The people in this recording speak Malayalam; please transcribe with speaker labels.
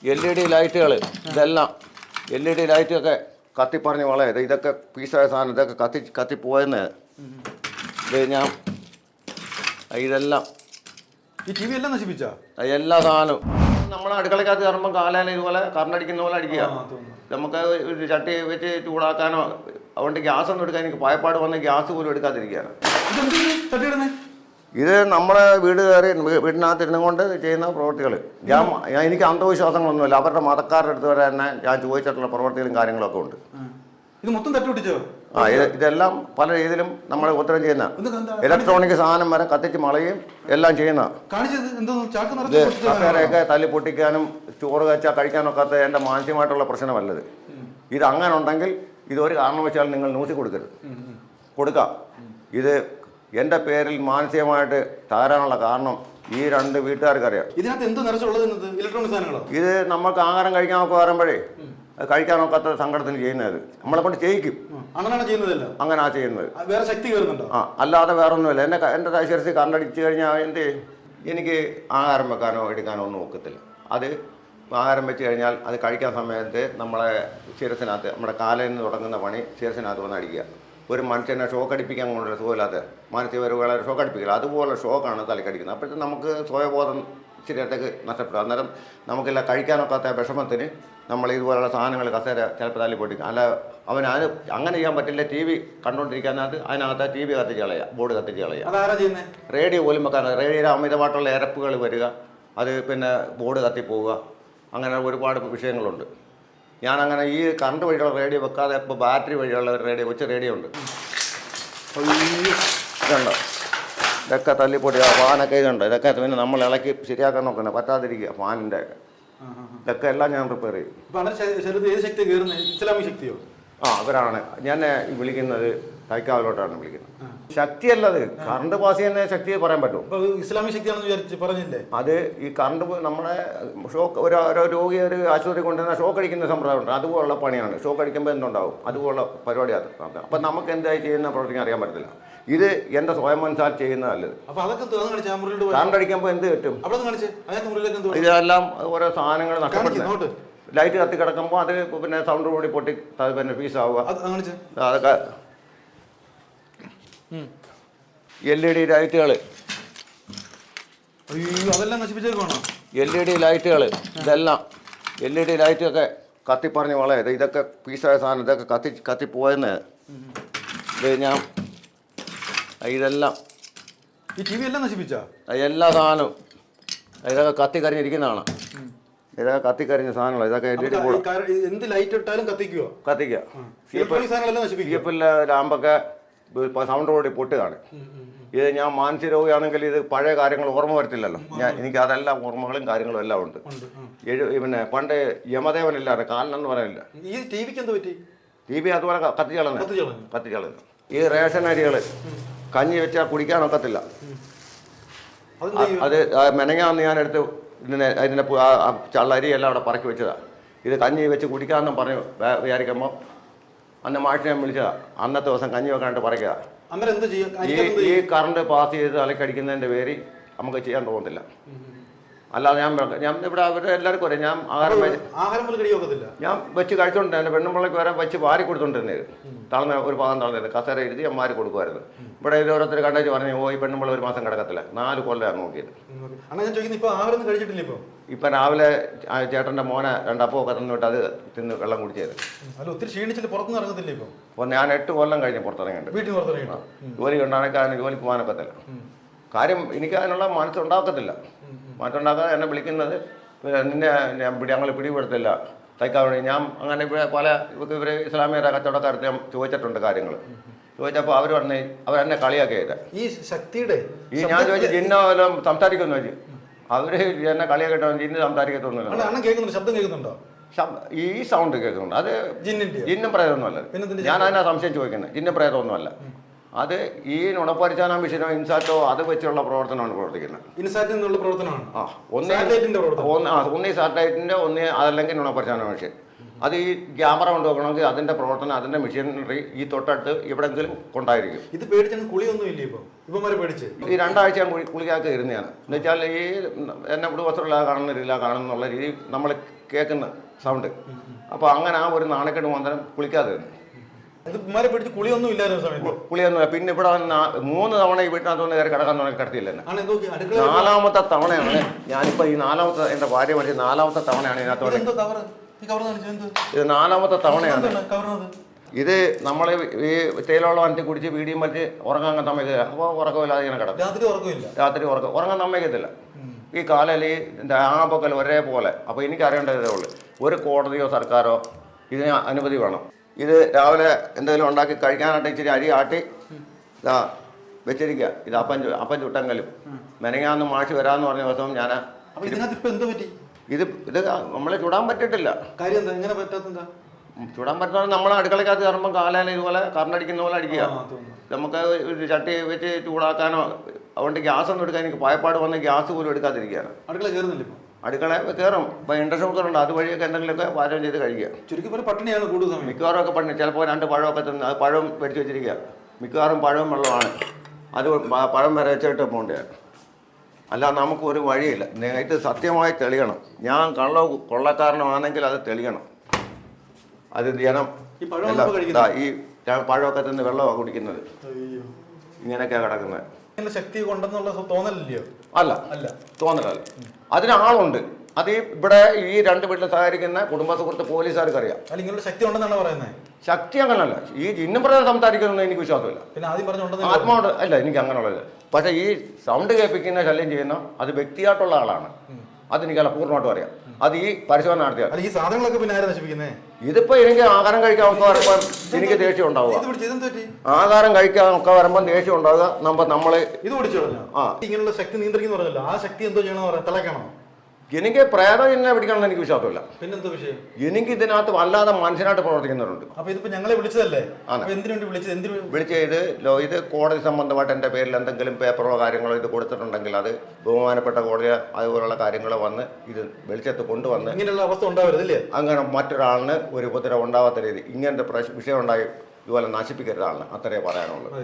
Speaker 1: LED ലൈറ്റുകൾ ഇതെല്ലാം LED ലൈറ്റൊക്കെ കത്തിപ്പറഞ്ഞ് വളയത് ഇതൊക്കെ പീസായ സാധനം ഇതൊക്കെ കത്തിപ്പോയെന്ന് ഇത് ഞാൻ ഇതെല്ലാം
Speaker 2: ഈ ടി വി എല്ലാം നശിപ്പിച്ചാ
Speaker 1: എല്ലാ സാധനവും നമ്മളെ അടുക്കളക്കകത്ത് കയറുമ്പോൾ കാലാല ഇതുപോലെ കറണ്ടടിക്കുന്ന പോലെ അടിക്കുക. നമുക്ക് ഒരു ചട്ടി വെച്ച് ചൂടാക്കാനോ അതുകൊണ്ട് ഗ്യാസ് ഒന്നും എടുക്കാൻ എനിക്ക് ഭയപ്പാട് വന്ന് ഗ്യാസ് പോലും എടുക്കാതിരിക്കുകയാണ്. ഇത് നമ്മളെ വീട് കയറി വീടിനകത്ത് ഇരുന്നും കൊണ്ട് ചെയ്യുന്ന പ്രവൃത്തികൾ. എനിക്ക് അന്ധവിശ്വാസങ്ങളൊന്നുമില്ല. അവരുടെ മതക്കാരുടെ അടുത്ത് വരെ തന്നെ ഞാൻ ചോദിച്ചിട്ടുള്ള പ്രവൃത്തികളും കാര്യങ്ങളൊക്കെ ഉണ്ട്.
Speaker 2: ഇത് മൊത്തം തട്ടുപിടിച്ചോ?
Speaker 1: ഇതെല്ലാം പല രീതിയിലും നമ്മൾ ഉത്തരം ചെയ്യുന്ന ഇലക്ട്രോണിക് സാധനം വരെ കത്തിച്ച് മളയും എല്ലാം ചെയ്യുന്ന കസേരയൊക്കെ തല്ലി പൊട്ടിക്കാനും ചോറ് വെച്ചാൽ കഴിക്കാനൊക്കാത്ത എൻ്റെ മാനസികമായിട്ടുള്ള പ്രശ്നമല്ലത്. ഇത് അങ്ങനെ ഉണ്ടെങ്കിൽ ഇതൊരു കാരണവശാലും നിങ്ങൾ ന്യൂസിൽ കൊടുക്കാം. ഇത് എൻ്റെ പേരിൽ മാനസികമായിട്ട് തകരാനുള്ള കാരണം ഈ രണ്ട് വീട്ടുകാർക്കറിയാം.
Speaker 2: ഇതിനകത്ത് എന്ത് നിറച്ചുള്ളത്? ഇലക്ട്രോണിക് സാധനങ്ങളോ?
Speaker 1: ഇത് നമുക്ക് ആഹാരം കഴിക്കാനൊക്കെ വരുമ്പോഴേ കഴിക്കാനൊക്കാത്ത സങ്കടത്തിന് ചെയ്യുന്നത് നമ്മളെ കൊണ്ട് ചെയ്യിക്കും. അങ്ങനെയാ ചെയ്യുന്നത്. അല്ലാതെ വേറെ ഒന്നുമില്ല. എൻ്റെ ശരീരത്തിൽ കണ്ടടിച്ച് കഴിഞ്ഞാൽ എന്ത് എനിക്ക് ആഹാരം വെക്കാനോ എടുക്കാനോ ഒന്നും ഒക്കത്തില്ല. അത് ആഹാരം വെച്ച് കഴിഞ്ഞാൽ അത് കഴിക്കാൻ സമയത്ത് നമ്മളെ ശരീരത്തിനകത്ത് നമ്മുടെ കാലിൽ നിന്ന് തുടങ്ങുന്ന പണി ശരീരത്തിനകത്ത് വന്ന് അടിക്കുക. ഒരു മനുഷ്യനെ ഷോക്ക് അടിപ്പിക്കാൻ കൊണ്ടുള്ള സുഖമില്ലാത്ത മാനസിക രോഗികളെ ഷോക്ക് അടിപ്പിക്കില്ല. അതുപോലെ ഷോക്കാണ് തലക്കടിക്കുന്നത്. അപ്പോഴത്തേക്ക് നമുക്ക് സ്വയബോധം ശരീരത്തേക്ക് നഷ്ടപ്പെടും. അന്നേരം നമുക്കില്ല കഴിക്കാനൊക്കാത്ത വിഷമത്തിന് നമ്മൾ ഇതുപോലുള്ള സാധനങ്ങൾ കസേര ചിലപ്പോൾ തല്ലി പൊട്ടിക്കും. അല്ല അത് അങ്ങനെ ചെയ്യാൻ പറ്റില്ല. ടി വി കണ്ടുകൊണ്ടിരിക്കാനകത്ത് അതിനകത്ത് ടി വി കത്തിച്ച് കളയുക, ബോർഡ് കത്തിച്ച് കളയുക. റേഡിയോ പോലും വെക്കാൻ റേഡിയോയിൽ അമിതമായിട്ടുള്ള ഇരപ്പുകൾ വരിക, അത് പിന്നെ ബോർഡ് കത്തിപ്പോവുക, അങ്ങനെ ഒരുപാട് വിഷയങ്ങളുണ്ട്. ഞാനങ്ങനെ ഈ കറണ്ട് വഴിയുള്ള റേഡിയോ വെക്കാതെ ഇപ്പോൾ ബാറ്ററി വഴിയുള്ള റേഡിയോ റേഡിയോ ഉണ്ട്. ഇതുണ്ടോ? ഇതൊക്കെ തല്ലിപ്പൊട്ടി ഫാനൊക്കെ ഇതുണ്ട്. ഇതൊക്കെ പിന്നെ നമ്മൾ ഇളക്കി ശരിയാക്കാൻ നോക്കണം, പറ്റാതിരിക്കുക ഫാനിൻ്റെ ഒക്കെ. ഇതൊക്കെ എല്ലാം ഞാൻ റിപ്പയർ ചെയ്യും. അവരാണ് ഞാൻ വിളിക്കുന്നത്. തൈക്കാവിലോട്ടാണ് വിളിക്കുന്നത്. ശക്തിയല്ലത്, കറണ്ട് പാസ് ചെയ്യുന്ന ശക്തിയെ പറയാൻ പറ്റും.
Speaker 2: ഇസ്ലാമിക് ശക്തിയാണെന്ന് പറഞ്ഞില്ലേ?
Speaker 1: അത് ഈ കറണ്ട് നമ്മുടെ ഷോക്ക് ഓരോ രോഗി ഒരു ആശുപത്രി കൊണ്ടുവന്ന ഷോക്ക് അടിക്കുന്ന സമ്പ്രദായമുണ്ട്. അതുപോലുള്ള പണിയാണ്. ഷോക്ക് അടിക്കുമ്പോൾ എന്തുണ്ടാവും, അതുപോലുള്ള പരിപാടിയാണ്. അപ്പം നമുക്ക് എന്തായി ചെയ്യുന്ന പ്രവർത്തിക്കാൻ അറിയാൻ പറ്റത്തില്ല. ഇത് എൻ്റെ സ്വയം മനസ്സാൽ ചെയ്യുന്നതല്ലത്. കറണ്ട് അടിക്കുമ്പോൾ എന്ത് കിട്ടും? ഇതെല്ലാം ഓരോ സാധനങ്ങൾ നഷ്ടപ്പെടുന്നു. ലൈറ്റ് കത്തി കിടക്കുമ്പോൾ അത് പിന്നെ സൗണ്ട് കൂടി പൊട്ടി പിന്നെ പീസാവുക. അതൊക്കെ LED ലൈറ്റുകൾ LED ലൈറ്റുകൾ ഇതെല്ലാം LED ലൈറ്റൊക്കെ കത്തിപ്പറഞ്ഞ് വളയത് ഇതൊക്കെ പീസായ സാധനം ഇതൊക്കെ കത്തിപ്പോയെന്ന് ഇത് ഞാൻ ഇതെല്ലാം എല്ലാ സാധനവും ഇതൊക്കെ കത്തിക്കരിഞ്ഞിരിക്കുന്നതാണ്. ഇതൊക്കെ കത്തിക്കരിഞ്ഞ സാധനങ്ങൾ. ഇതൊക്കെ കത്തിക്കുക. CFL ലാമ്പൊക്കെ സൗണ്ട് കൂടി പൊട്ടുകയാണ്. ഇത് ഞാൻ മാനസിക രോഗിയാണെങ്കിൽ ഇത് പഴയ കാര്യങ്ങൾ ഓർമ്മ വരത്തില്ലല്ലോ. എനിക്ക് അതെല്ലാം ഓർമ്മകളും കാര്യങ്ങളും എല്ലാം ഉണ്ട്. പിന്നെ പണ്ട് യമദേവനില്ലാതെ കാലനെന്ന് പറയാനില്ല. TV അതുപോലെ കത്തിച്ചളഞ്ഞു. ഈ റേഷൻ അരികൾ കഞ്ഞി വെച്ചാൽ കുടിക്കാനൊക്കത്തില്ല. അത് മെനങ്ങാന്ന് ഞാനെടുത്ത് അതിൻ്റെ ചള്ളരി എല്ലാം അവിടെ പറക്കി വെച്ചതാണ്. ഇത് കഞ്ഞി വെച്ച് കുടിക്കാമെന്നും പറഞ്ഞു വിചാരിക്കുമ്പോൾ അന്ന് മാഷിനെ വിളിച്ചതാ. അന്നത്തെ ദിവസം കഞ്ഞി വെക്കാനായിട്ട് പറയുക. ഈ കറണ്ട് പാസ് ചെയ്ത് തലക്കടിക്കുന്നതിൻ്റെ പേര് നമുക്ക് ചെയ്യാൻ തോന്നത്തില്ല. അല്ലാതെ ഞാൻ ഇവിടെ അവരുടെ എല്ലാവർക്കും അറിയാം. ഞാൻ ഞാൻ വെച്ച് കഴിച്ചോണ്ട് എൻ്റെ പെണ്ണുമ്പിള്ളക്ക് വരെ വെച്ച് വാരി കൊടുത്തോണ്ടിരുന്നത്. തളർന്ന ഒരു ഭാഗം തളർന്നത് കസേര എഴുതി ഞാൻ വാരി കൊടുക്കുമായിരുന്നു. ഇവിടെ ഇത് ഓരോരുത്തർ കണ്ടേച്ച് പറഞ്ഞു, ഈ പെണ്ണുമ്പിള്ള ഒരു മാസം കിടക്കത്തില്ല. 4 കൊല്ലമാണ് നോക്കിയത്. ഇപ്പം രാവിലെ ചേട്ടൻ്റെ മോനെ 2 അപ്പമൊക്കെ തന്നിട്ട് അത് തിന്ന് വെള്ളം കുടിച്ചത്. ഞാൻ 8 കൊല്ലം കഴിഞ്ഞ് പുറത്തിറങ്ങിയിട്ടുണ്ട്. ജോലി ഉണ്ടാകാൻ ജോലിക്ക് പോകാനൊക്കത്തില്ല. കാര്യം എനിക്ക് അതിനുള്ള മനസ്സുണ്ടാക്കത്തില്ല. മാറ്റമുണ്ടാക്കാതെ എന്നെ വിളിക്കുന്നത് നിന്നെ ഞങ്ങൾ പിടിപെടുത്തില്ല തൈക്കാവണി. ഞാൻ അങ്ങനെ ഇവിടെ പല ഇവർ ഇസ്ലാമിക കച്ചവടക്കാർക്ക് ഞാൻ ചോദിച്ചിട്ടുണ്ട് കാര്യങ്ങൾ. ചോദിച്ചപ്പോൾ അവർ പറഞ്ഞ് അവരെന്നെ കളിയാക്കിയത്. ഞാൻ ചോദിച്ചു ജിന്ന വല്ലതും സംസാരിക്കുമെന്ന് ചോദിച്ചു. അവർ എന്നെ കളിയാക്കിട്ടോ ജിന്ന് സംസാരിക്കത്തൊന്നുമില്ല. ഈ സൗണ്ട് കേൾക്കുന്നുണ്ട്. അത് ജിന്നും പ്രേതമൊന്നുമല്ല. ഞാൻ അതിനാ സംശയം ചോദിക്കുന്നത്. ജിന്നും പ്രേതമൊന്നുമല്ല. അത് ഈ നുണപ്പരിചാന മിഷനോ ഇൻസാറ്റോ അത് വെച്ചുള്ള പ്രവർത്തനമാണ് പ്രവർത്തിക്കുന്നത്. ഒന്നീ സാറ്റലൈറ്റിൻ്റെ അതല്ലെങ്കിൽ നുണപ്പരിചാന മിഷൻ. അത് ഈ ക്യാമറ കൊണ്ടുവെക്കണമെങ്കിൽ അതിൻ്റെ പ്രവർത്തനം അതിൻ്റെ മെഷീനറി ഈ തൊട്ടടുത്ത് എവിടെയെങ്കിലും കൊണ്ടായിരിക്കും.
Speaker 2: ഇത് പേടിച്ചാൽ കുളിയൊന്നുമില്ല.
Speaker 1: ഈ 2 ആഴ്ച ഞാൻ കുളിക്കാക്കി ഇരുന്നതാണ്. എന്ന് വെച്ചാൽ ഈ എന്നെ ഇവിടെ വസ്ത്രമില്ലാതെ കാണുന്നില്ല കാണുന്നുള്ള രീതി നമ്മൾ കേൾക്കുന്ന സൗണ്ട്. അപ്പോൾ അങ്ങനെ ആ ഒരു നാണക്കേട് മാത്രം കുളിക്കാതെ ഇരുന്നു.
Speaker 2: ഇത് ഇമാരെ പിടിച്ച് കുളിയൊന്നും ഇല്ലായിരുന്നു സമയത്ത്.
Speaker 1: കുളിയൊന്നുമില്ല. പിന്നെ ഇവിടെ 3 തവണ ഈ വീട്ടിനകത്ത് വന്ന് കയറി കിടക്കാൻ തുടങ്ങി കിടത്തിയില്ല എന്നെ.
Speaker 2: ആണ് എന്തോ അടുക്കള
Speaker 1: 4ാമത്തെ തവണയാണ് ഞാനിപ്പോൾ ഈ 4ാമത്തെ എൻ്റെ ഭാര്യ മരിച്ച 4ാമത്തെ തവണയാണ് ഇതിനകത്ത് വന്ന്.
Speaker 2: എന്തോ കവർ ഈ കവർ കാണിച്ചത് എന്ത്?
Speaker 1: ഇത് 4ാമത്തെ തവണയാണ്.
Speaker 2: കവറിനത്
Speaker 1: ഇത് നമ്മൾ ഈ തേയിലുള്ള വണ്ടി കുടിച്ച് വീടിയും വലിച്ച് ഉറങ്ങാൻ സമ്മതിക്കില്ല. അപ്പോൾ ഉറക്കമില്ലാതെ ഇങ്ങനെ കിടക്കും.
Speaker 2: രാത്രി ഉറക്കമില്ല.
Speaker 1: രാത്രി ഉറങ്ങാൻ സമ്മതിക്കത്തില്ല. ഈ കാലയിൽ ആപൊക്കൽ ഒരേപോലെ. അപ്പോൾ എനിക്കറിയേണ്ടതേ ഉള്ളൂ, ഒരു കോടതിയോ സർക്കാരോ ഇതിന് അനുമതി വേണം. ഇത് രാവിലെ എന്തെങ്കിലും ഉണ്ടാക്കി കഴിക്കാനായിട്ട് ഇച്ചിരി അരി ആട്ടി ഇതാ വെച്ചിരിക്കുക. ഇത് അപ്പം ചുട്ടെങ്കിലും മെനങ്ങാന്ന് മാഷി വരാമെന്ന് പറഞ്ഞ ദിവസം ഞാൻ
Speaker 2: അപ്പൊ ഇതിനകത്ത് ഇപ്പൊ എന്തോ പറ്റി?
Speaker 1: ഇത് നമ്മളെ ചുടാൻ പറ്റിയിട്ടില്ല.
Speaker 2: കാര്യം എന്താ ഇങ്ങനെ പറ്റാത്തെന്താ?
Speaker 1: ചുടാൻ പറ്റുന്ന നമ്മൾ അടുക്കളക്കകത്ത് കയറുമ്പോൾ കാലയിൽ ഇതുപോലെ കറണ്ടടിക്കുന്ന പോലെ അടിക്കുക. നമുക്ക് ഒരു ചട്ടി വെച്ച് ചൂടാക്കാനോ അതുകൊണ്ട് ഗ്യാസ് ഒന്നും എടുക്കാൻ എനിക്ക് ഭയപ്പാട് വന്ന് ഗ്യാസ് പോലും എടുക്കാതിരിക്കുകയാണ്.
Speaker 2: അടുക്കള കയറുന്നില്ല ഇപ്പൊ? അടുക്കള
Speaker 1: കയറും. ഇപ്പോൾ ഇൻഡക്ഷൻ കുക്കറുണ്ട്, അതുവഴിയൊക്കെ എന്തെങ്കിലുമൊക്കെ പാചകം ചെയ്ത് കഴിക്കുക.
Speaker 2: ചുരുക്കി പോലെ പട്ടിണിയാണ് കൂടുതൽ സമയം.
Speaker 1: മിക്കവാറും ഒക്കെ പണി. ചിലപ്പോൾ 2 പഴമൊക്കെ തിന്ന് അത് പഴം മേടിച്ച് വെച്ചിരിക്കുക. മിക്കവാറും പഴവും വെള്ളമാണ്. അത് പഴം വരെ വെച്ചിട്ട് പോകേണ്ടതാണ്. അല്ല നമുക്ക് ഒരു വഴിയില്ല. ഇത് സത്യമായി തെളിയണം. ഞാൻ കൊള്ളക്കാരനാണെങ്കിൽ അത് തെളിയണം. അത് ജനം ഈ പഴമൊക്കെ തിന്ന് വെള്ളമാണ് കുടിക്കുന്നത്. ഇങ്ങനെയൊക്കെയാണ് കിടക്കുന്നത്.
Speaker 2: ശക്തി കൊണ്ടെന്നുള്ള തോന്നലില്ലയോ?
Speaker 1: അല്ല തോന്നലല്ല. അതിനാളുണ്ട്. അത് ഇവിടെ ഈ 2 വീട്ടിൽ സഹകരിക്കുന്ന കുടുംബ സുഹൃത്ത് പോലീസുകാർക്ക് അറിയാം.
Speaker 2: ഇങ്ങനെയുള്ള ശക്തി ഉണ്ടെന്നാണ് പറയുന്നത്.
Speaker 1: ശക്തി അങ്ങനല്ല. ഈ ജിന്നും പ്രധാനം സംസാരിക്കുന്നൊന്നും എനിക്ക് വിശ്വാസമില്ല.
Speaker 2: പിന്നെ ആദ്യം പറഞ്ഞു
Speaker 1: ആത്മാവ് അല്ല എനിക്ക് അങ്ങനെയുള്ളത്. പക്ഷേ ഈ സൗണ്ട് കേൾപ്പിക്കുന്ന ശല്യം ചെയ്യുന്ന അത് വ്യക്തിയായിട്ടുള്ള ആളാണ്. അതെനിക്കല്ല പൂർണ്ണമായിട്ടും അറിയാം. അത് ഈ പരിശോധന നടത്തിയാൽ.
Speaker 2: ഈ സാധനങ്ങളൊക്കെ പിന്നെ ആരാ നശിപ്പിക്കുന്നത്?
Speaker 1: ഇതിപ്പോ എനിക്ക് ആഹാരം കഴിക്കാൻ ഒക്കെ വരുമ്പോൾ എനിക്ക് ദേഷ്യം ഉണ്ടാവുക. ആഹാരം കഴിക്കാൻ ഒക്കെ വരുമ്പോൾ ദേഷ്യം ഉണ്ടാവുക. നമ്മള്
Speaker 2: ഇത് പിടിച്ചോ ഇങ്ങനെയുള്ള ശക്തി നിയന്ത്രിക്കുന്ന പറഞ്ഞല്ലോ. ആ ശക്തി എന്തോ ചെയ്യണമെന്ന് തിളക്കണം.
Speaker 1: എനിക്ക് പ്രേതം എന്നെ പിടിക്കണമെന്ന് എനിക്ക് വിശ്വാസമില്ല.
Speaker 2: പിന്നെന്തോ വിഷയം? എനിക്ക്
Speaker 1: ഇതിനകത്ത് വല്ലാതെ മനുഷ്യനായിട്ട് പ്രവർത്തിക്കുന്നവരുണ്ട്.
Speaker 2: അപ്പൊ ഇതിപ്പോ ഞങ്ങളെ വിളിച്ചതല്ലേ?
Speaker 1: ഇത് കോടതി സംബന്ധമായിട്ട് എൻ്റെ പേരിൽ എന്തെങ്കിലും പേപ്പറോ കാര്യങ്ങളോ ഇത് കൊടുത്തിട്ടുണ്ടെങ്കിൽ അത് ബഹുമാനപ്പെട്ട കോടതി അതുപോലുള്ള കാര്യങ്ങൾ വന്ന് ഇത് വെളിച്ചത്ത് കൊണ്ടുവന്ന്
Speaker 2: ഇങ്ങനെയുള്ള അവസ്ഥ ഉണ്ടാവരുതല്ലേ?
Speaker 1: അങ്ങനെ മറ്റൊരാളിന് ഒരു ഉപദ്രവം ഉണ്ടാവാത്ത രീതി ഇങ്ങനത്തെ വിഷയം ഉണ്ടായി ഇതുപോലെ നശിപ്പിക്കരുത് ആളിന്. അത്രേ പറയാനുള്ളത്.